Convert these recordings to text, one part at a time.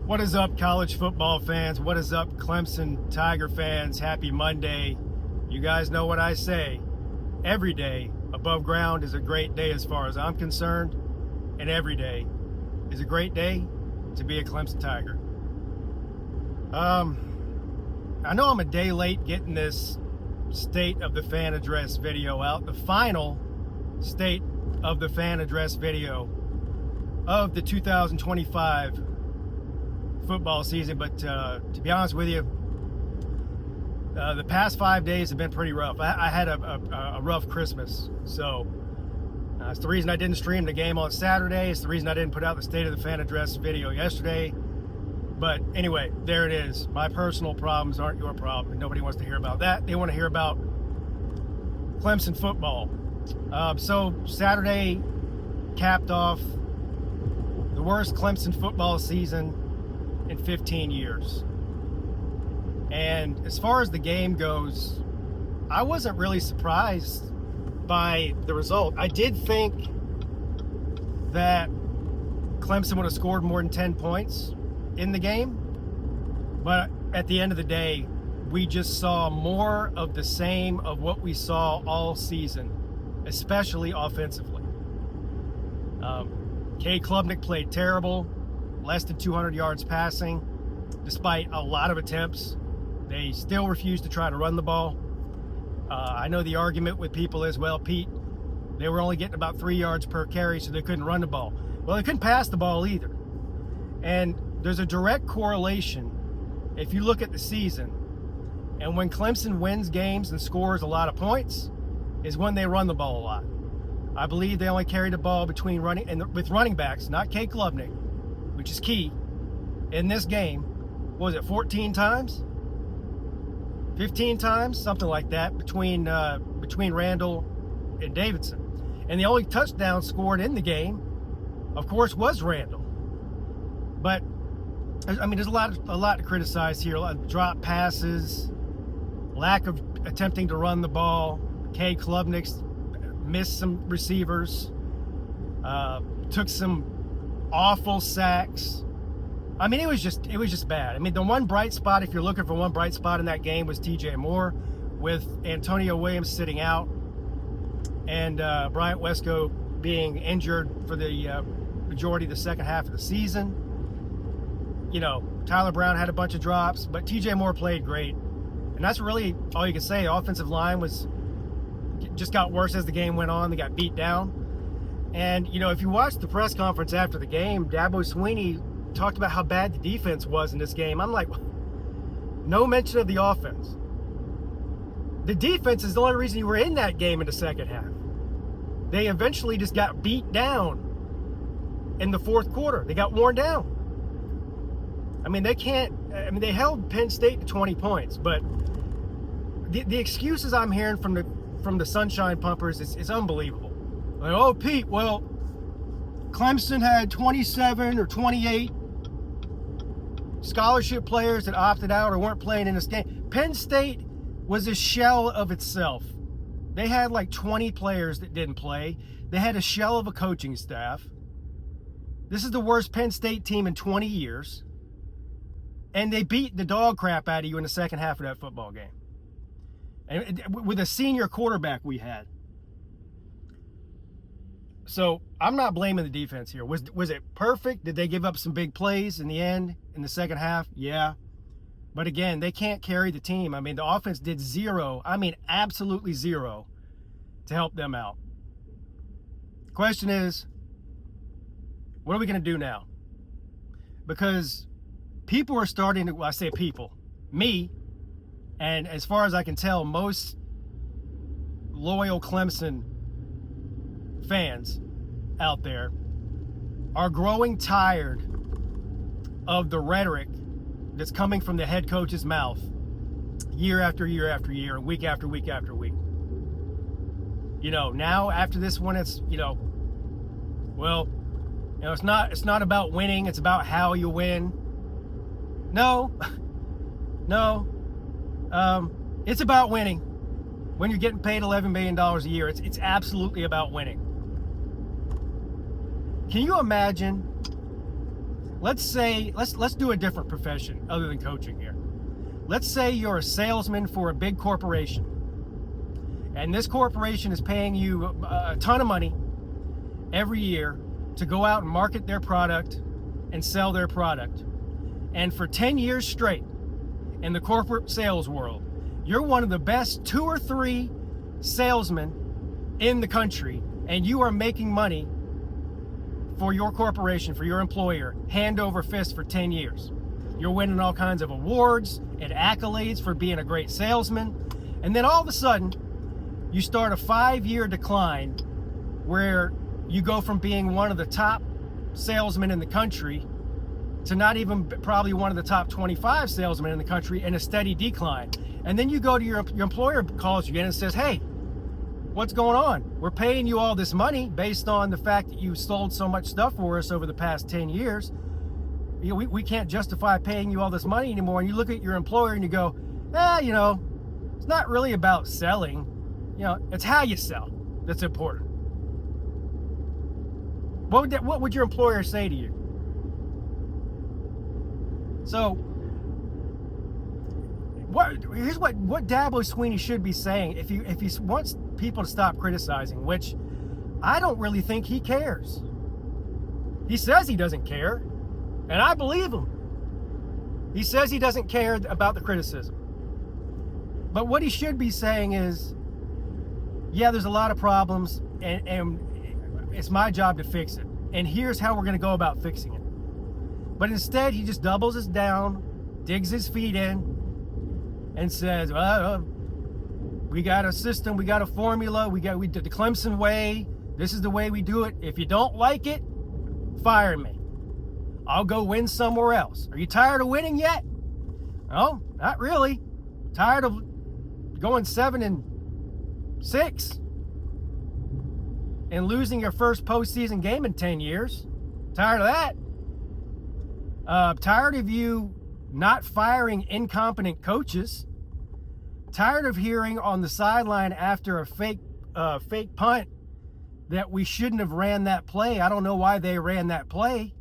What is up, college football fans? What is up, Clemson Tiger fans? Happy Monday. You guys know what I say. Every day above ground is a great day as far as I'm concerned, and every day is a great day to be a Clemson Tiger. I know I'm a day late getting this State of the Fan Address video out, the final State of the Fan Address video of the 2025 football season, but to be honest with you, the past 5 days have been pretty rough. I had a rough Christmas, so it's the reason I didn't stream the game on Saturday. It's the reason I didn't put out the State of the Fan Address video yesterday. But anyway, there it is. My personal problems aren't your problem, and nobody wants to hear about that. They want to hear about Clemson football. So Saturday capped off the worst Clemson football season in 15 years. And as far as the game goes, I wasn't really surprised by the result. I did think that Clemson would have scored more than 10 points in the game, but at the end of the day, we just saw more of the same of what we saw all season, especially offensively. Cade Klubnik played terrible, less than 200 yards passing, despite a lot of attempts. They still refused to try to run the ball. I know the argument with people is, well, Pete, they were only getting about 3 yards per carry, so they couldn't run the ball. Well, they couldn't pass the ball either. And there's a direct correlation if you look at the season, and when Clemson wins games and scores a lot of points is when they run the ball a lot. I believe they only carried the ball between running and with running backs, not Cade Klubnik, which is key in this game. What was it, 14 times? 15 times? Something like that between Randall and Davidson. And the only touchdown scored in the game, of course, was Randall. But I mean, there's a lot to criticize here. A lot of drop passes, lack of attempting to run the ball. Cade Klubnik missed some receivers, took some awful sacks. I mean, it was just bad. I mean, the one bright spot, if you're looking for one bright spot in that game, was TJ Moore, with Antonio Williams sitting out and Bryant Wesco being injured for the majority of the second half of the season. You know, Tyler Brown had a bunch of drops, but TJ Moore played great. And that's really all you can say. Offensive line just got worse as the game went on. They got beat down. And, you know, if you watch the press conference after the game, Dabo Swinney talked about how bad the defense was in this game. I'm like, no mention of the offense. The defense is the only reason you were in that game in the second half. They eventually just got beat down in the fourth quarter. They got worn down. I mean, they held Penn State to 20 points, but the excuses I'm hearing from the Sunshine Pumpers is unbelievable. Like, oh, Pete, well, Clemson had 27 or 28 scholarship players that opted out or weren't playing in this game. Penn State was a shell of itself. They had like 20 players that didn't play. They had a shell of a coaching staff. This is the worst Penn State team in 20 years. And they beat the dog crap out of you in the second half of that football game. And with a senior quarterback we had. So I'm not blaming the defense here. Was it perfect? Did they give up some big plays in the end, in the second half? Yeah. But again, they can't carry the team. I mean, the offense did zero. I mean, absolutely zero to help them out. Question is, what are we going to do now? Because people are starting to, well, I say people, me, and as far as I can tell, most loyal Clemson fans out there are growing tired of the rhetoric that's coming from the head coach's mouth year after year after year, and week after week after week. You know, now after this one, it's, well, it's not about winning, it's about how you win. No, it's about winning. When you're getting paid $11 million a year, it's absolutely about winning. Can you imagine let's do a different profession other than coaching here. Let's say you're a salesman for a big corporation, and this corporation is paying you a ton of money every year to go out and market their product and sell their product. And for 10 years straight in the corporate sales world, you're one of the best 2 or 3 salesmen in the country, and you are making money for your corporation, for your employer, hand over fist for 10 years. You're winning all kinds of awards and accolades for being a great salesman. And then all of a sudden, you start a 5-year decline where you go from being one of the top salesmen in the country to not even probably one of the top 25 salesmen in the country, in a steady decline. And then you go to your employer, calls you in and says, hey, what's going on? We're paying you all this money based on the fact that you sold so much stuff for us over the past 10 years. You know, we can't justify paying you all this money anymore. And you look at your employer and you go, it's not really about selling. It's how you sell that's important. What would your employer say to you? So, here's what Dabo Swinney should be saying if he wants people to stop criticizing, which I don't really think he cares. He says he doesn't care, and I believe him. He says he doesn't care about the criticism. But what he should be saying is, yeah, there's a lot of problems, and it's my job to fix it. And here's how we're going to go about fixing it. But instead, he just doubles us down, digs his feet in, and says, we got a system, we got a formula, we did the Clemson way. This is the way we do it. If you don't like it, fire me. I'll go win somewhere else. Are you tired of winning yet? No, not really. Tired of going 7-6 and losing your first postseason game in 10 years. Tired of that. Tired of you not firing incompetent coaches. Tired of hearing on the sideline after a fake punt that we shouldn't have ran that play. I don't know why they ran that play.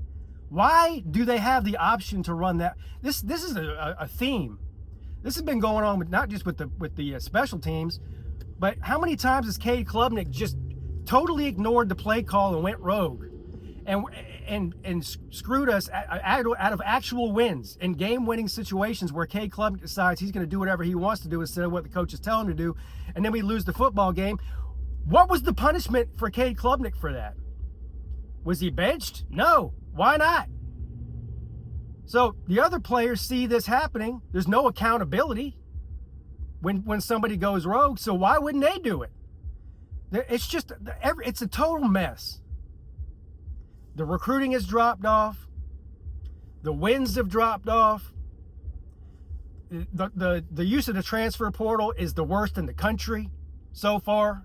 Why do they have the option to run that? This is a theme. This has been going on with not just with the special teams, but how many times has Cade Klubnik just totally ignored the play call and went rogue and screwed us out of actual wins in game-winning situations where Cade Klubnik decides he's going to do whatever he wants to do instead of what the coaches tell him to do, and then we lose the football game. What was the punishment for Cade Klubnik for that? Was he benched? No. Why not? So the other players see this happening. There's no accountability when somebody goes rogue, so why wouldn't they do it? It's a total mess. The recruiting has dropped off. The wins have dropped off. The use of the transfer portal is the worst in the country so far.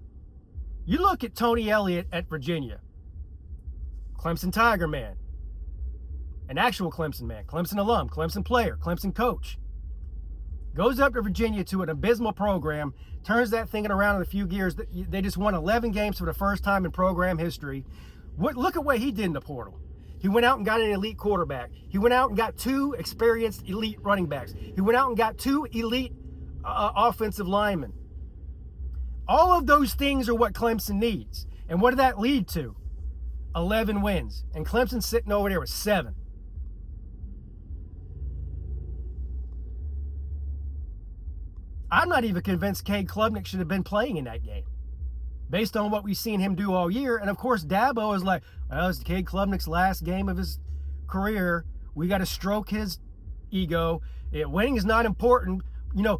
You look at Tony Elliott at Virginia. Clemson Tiger man. An actual Clemson man. Clemson alum. Clemson player. Clemson coach. Goes up to Virginia to an abysmal program. Turns that thing around in a few years. They just won 11 games for the first time in program history. Look at what he did in the portal. He went out and got an elite quarterback. He went out and got 2 experienced elite running backs. He went out and got 2 elite offensive linemen. All of those things are what Clemson needs. And what did that lead to? 11 wins. And Clemson's sitting over there with 7. I'm not even convinced Cade Klubnik should have been playing in that game, based on what we've seen him do all year. And of course, Dabo is like, well, it's Cade Klubnik's last game of his career. We got to stroke his ego. Winning is not important.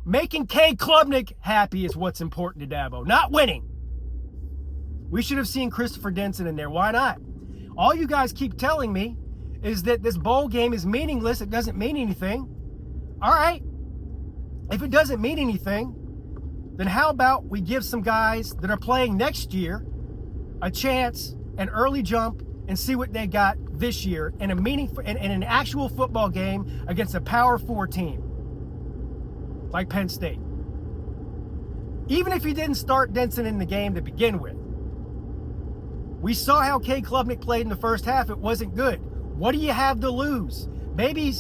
Making Cade Klubnik happy is what's important to Dabo, not winning. We should have seen Christopher Denson in there. Why not? All you guys keep telling me is that this bowl game is meaningless. It doesn't mean anything. All right. If it doesn't mean anything, then how about we give some guys that are playing next year a chance, an early jump, and see what they got this year in an actual football game against a Power 4 team like Penn State. Even if he didn't start Denson in the game to begin with. We saw how Cade Klubnik played in the first half. It wasn't good. What do you have to lose? Maybe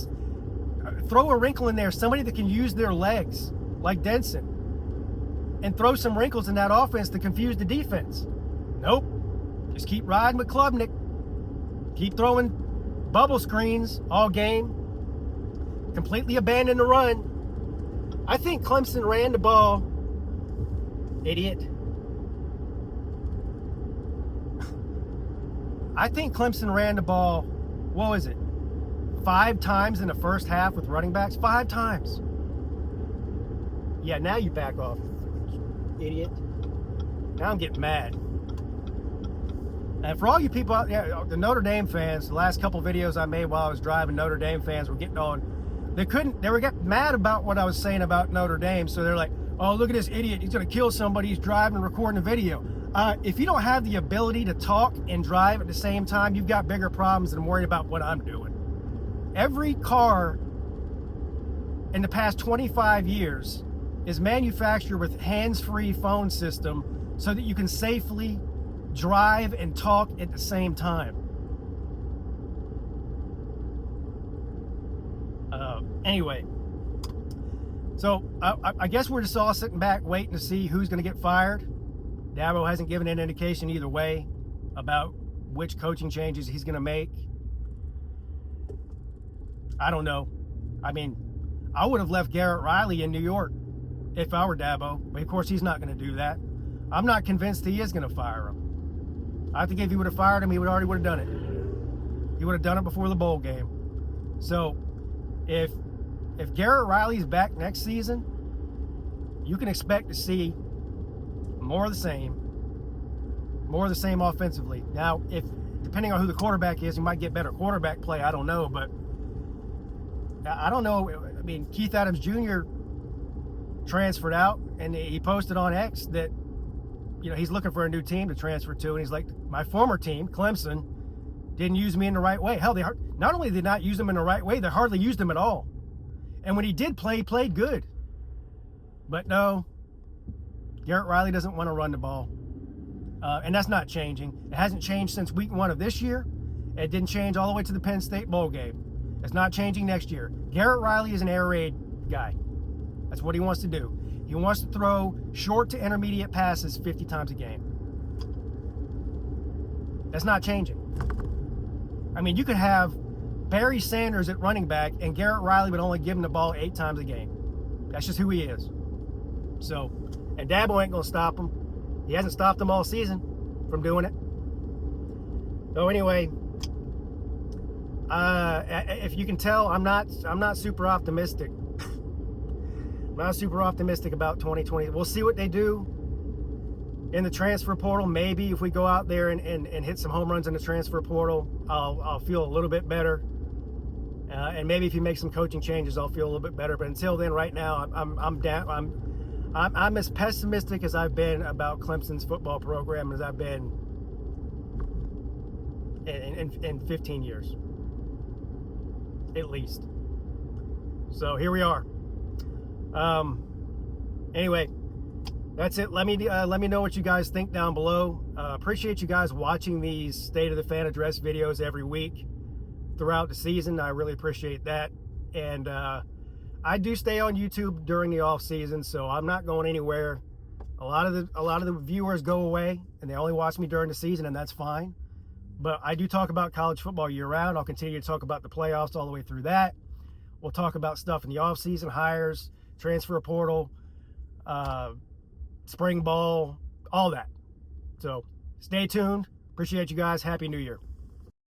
throw a wrinkle in there, somebody that can use their legs, like Denson, and throw some wrinkles in that offense to confuse the defense. Nope. Just keep riding with Klubnik. Keep throwing bubble screens all game. Completely abandon the run. I think Clemson ran the ball. Idiot. I think Clemson ran the ball, what was it, 5 times in the first half with running backs? 5 times. Yeah, now you back off, idiot. Now I'm getting mad. And for all you people out there, the Notre Dame fans, the last couple videos I made while I was driving, Notre Dame fans were getting on. They were getting mad about what I was saying about Notre Dame. So they're like, oh, look at this idiot. He's going to kill somebody. He's driving and recording a video. If you don't have the ability to talk and drive at the same time, you've got bigger problems than worrying about what I'm doing. Every car in the past 25 years is manufactured with hands-free phone system so that you can safely drive and talk at the same time. Anyway, so I guess we're just all sitting back waiting to see who's going to get fired. Dabo hasn't given an indication either way about which coaching changes he's going to make. I don't know. I mean, I would have left Garrett Riley in New York if I were Dabo, but of course he's not going to do that. I'm not convinced he is going to fire him. I think if he would have fired him, he already would have done it. He would have done it before the bowl game. So if Garrett Riley's back next season, you can expect to see more of the same offensively. Now, if depending on who the quarterback is, you might get better quarterback play. I don't know, but I don't know. I mean, Keith Adams Jr. transferred out, and he posted on X that, you know, he's looking for a new team to transfer to, and he's like, my former team, Clemson, didn't use me in the right way. Hell, not only did they not use him in the right way, they hardly used him at all. And when he did play, he played good. But no, Garrett Riley doesn't want to run the ball. And that's not changing. It hasn't changed since week 1 of this year. It didn't change all the way to the Penn State bowl game. It's not changing next year. Garrett Riley is an air raid guy. That's what he wants to do. He wants to throw short to intermediate passes 50 times a game. That's not changing. I mean, you could have Barry Sanders at running back, and Garrett Riley would only give him the ball 8 times a game. That's just who he is. So, and Dabo ain't going to stop him. He hasn't stopped him all season from doing it. So anyway, if you can tell, I'm not super optimistic. I'm not super optimistic about 2020. We'll see what they do in the transfer portal. Maybe if we go out there and hit some home runs in the transfer portal, I'll feel a little bit better. And maybe if you make some coaching changes, I'll feel a little bit better. But until then, right now, I'm as pessimistic as I've been about Clemson's football program as I've been in 15 years, at least. So here we are. Anyway, that's it. Let me know what you guys think down below. Appreciate you guys watching these State of the Fan Address videos every week throughout the season. I really appreciate that. And I do stay on YouTube during the off season, so I'm not going anywhere. A lot of the viewers go away and they only watch me during the season, and that's fine. But I do talk about college football year round. I'll continue to talk about the playoffs all the way through that. We'll talk about stuff in the off season, hires, transfer portal, spring ball, all that. So stay tuned. Appreciate you guys. Happy New Year.